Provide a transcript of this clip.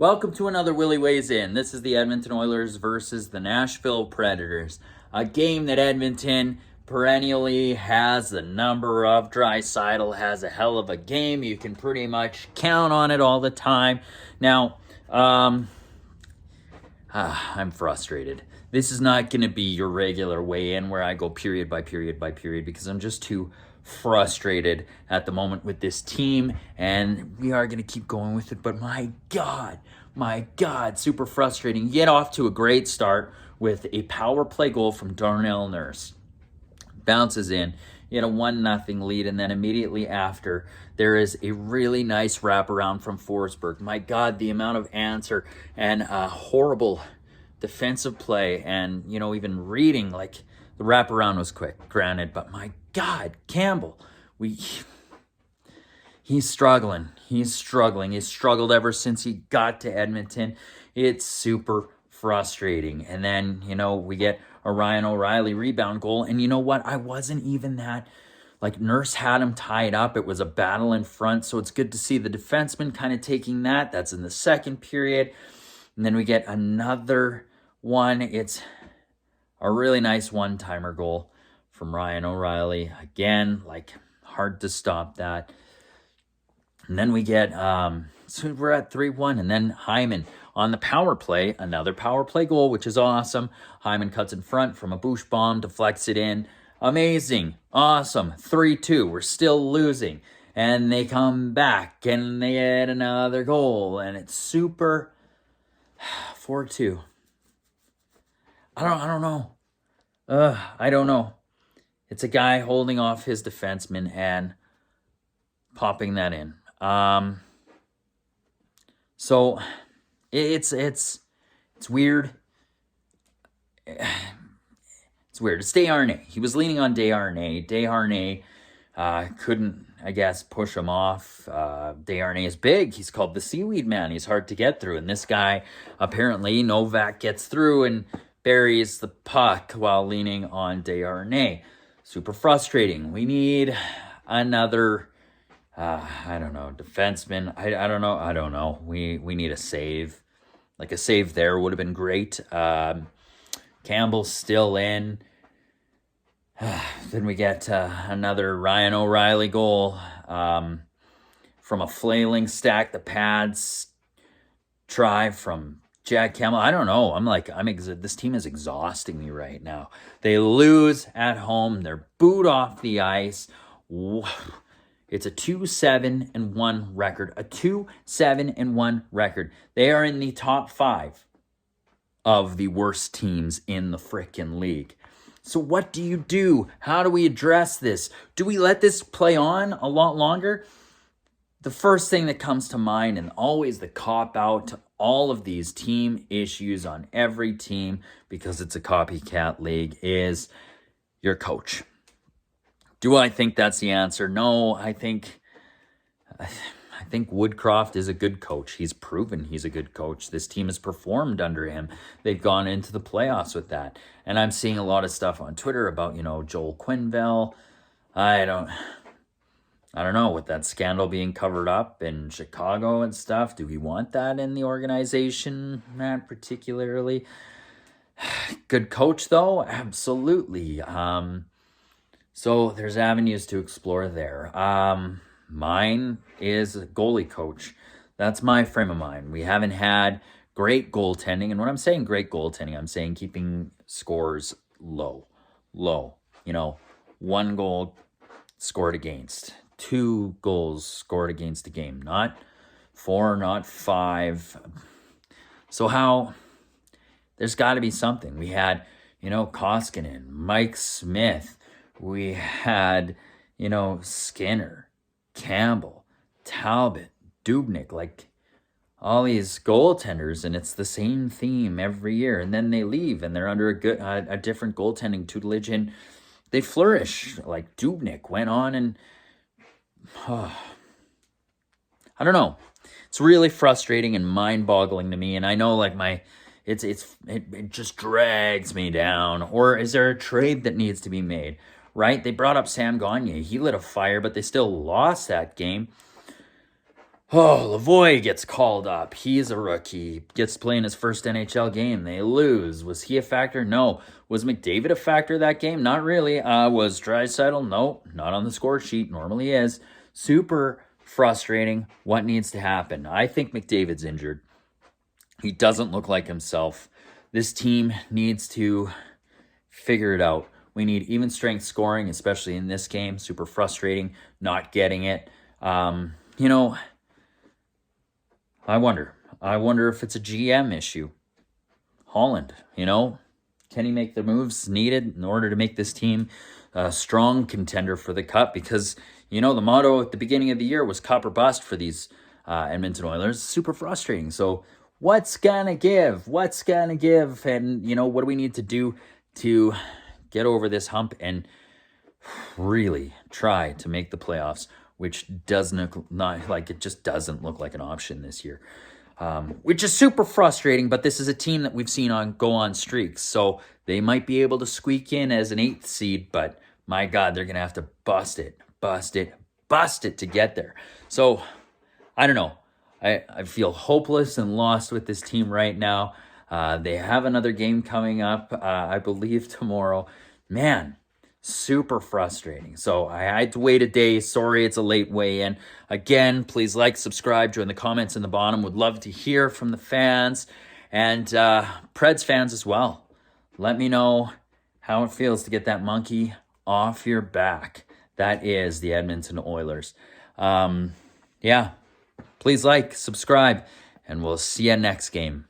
Welcome to another Willy Weighs In. This is the Edmonton Oilers versus the Nashville Predators. A game that Edmonton perennially has the number of. Draisaitl has a hell of a game. You can pretty much count on it all the time. Now, I'm frustrated. This is not going to be your regular weigh-in where I go period by period by period because I'm just too frustrated at the moment with this team, and we are going to keep going with it. But my God, super frustrating. Get off to a great start with a power play goal from Darnell Nurse. Bounces in. You had a 1-0 lead, and then immediately after, there is a really nice wraparound from Forsberg. My God, the amount of answer and horrible defensive play, and even reading, like, the wraparound was quick, granted, but my God, Campbell, he's struggling. He's struggled ever since he got to Edmonton. It's super frustrating. And then, we get a Ryan O'Reilly rebound goal. And you know what? I wasn't even that, Nurse had him tied up. It was a battle in front. So it's good to see the defenseman kind of taking that. That's in the second period. And then we get another one. It's a really nice one-timer goal from Ryan O'Reilly. Again, hard to stop that. And then we get, so we're at 3-1. And then Hyman on the power play, another power play goal, which is awesome. Hyman cuts in front from a Bush bomb, deflects it in. Amazing. Awesome. 3-2. We're still losing. And they come back and they get another goal. And it's super 4-2. I don't know. I don't know. It's a guy holding off his defenseman and popping that in. So it's weird. It's weird. It's Desharnais. He was leaning on Desharnais. Desharnais couldn't, I guess, push him off. Desharnais is big. He's called the Seaweed Man. He's hard to get through. And this guy, apparently, Novak gets through and buries the puck while leaning on Desharnais. Super frustrating. We need another, defenseman. I don't know. We need a save. A save there would have been great. Campbell's still in. Then we get another Ryan O'Reilly goal from a flailing stack. The pads try from Jack Campbell. I don't know. This team is exhausting me right now. They lose at home. They're booed off the ice. It's a 2-7-1 record. A 2-7-1 record. They are in the top 5 of the worst teams in the frickin' league. So what do you do? How do we address this? Do we let this play on a lot longer? The first thing that comes to mind, and always the cop-out to all of these team issues on every team, because it's a copycat league, is your coach. Do I think that's the answer? No, I think Woodcroft is a good coach. He's proven he's a good coach. This team has performed under him. They've gone into the playoffs with that. And I'm seeing a lot of stuff on Twitter about, Joel Quenneville. I don't know, with that scandal being covered up in Chicago and stuff. Do we want that in the organization? Not particularly. Good coach, though? Absolutely. So there's avenues to explore there. Mine is a goalie coach. That's my frame of mind. We haven't had great goaltending. And when I'm saying great goaltending, I'm saying keeping scores low. 1 goal scored against. 2 goals scored against a game. Not 4, not 5. So there's got to be something. We had, Koskinen, Mike Smith. We had, Skinner, Campbell, Talbot, Dubnyk, all these goaltenders, and it's the same theme every year. And then they leave, and they're under a different goaltending tutelage, and they flourish. Dubnyk went on, and I don't know. It's really frustrating and mind-boggling to me, and I know it just drags me down. Or is there a trade that needs to be made? Right? They brought up Sam Gagner. He lit a fire, but they still lost that game. Oh, Lavoie gets called up. He's a rookie. Gets to play in his first NHL game. They lose. Was he a factor? No. Was McDavid a factor that game? Not really. Was Draisaitl? No, not on the score sheet. Normally is. Super frustrating. What needs to happen? I think McDavid's injured. He doesn't look like himself. This team needs to figure it out. We need even strength scoring, especially in this game. Super frustrating not getting it. You know, I wonder if it's a GM issue. Holland, can he make the moves needed in order to make this team a strong contender for the Cup? Because, the motto at the beginning of the year was Cup or bust for these Edmonton Oilers. Super frustrating. So what's going to give? What's going to give? And, what do we need to do to get over this hump and really try to make the playoffs, which doesn't it just doesn't look like an option this year, which is super frustrating. But this is a team that we've seen go on streaks, so they might be able to squeak in as an 8th seed. But my God, they're gonna have to bust it to get there. So I don't know. I feel hopeless and lost with this team right now. They have another game coming up, I believe tomorrow. Man, super frustrating. So I had to wait a day. Sorry, it's a late weigh-in. Again, please like, subscribe, join the comments in the bottom. Would love to hear from the fans and Preds fans as well. Let me know how it feels to get that monkey off your back. That is the Edmonton Oilers. Please like, subscribe, and we'll see you next game.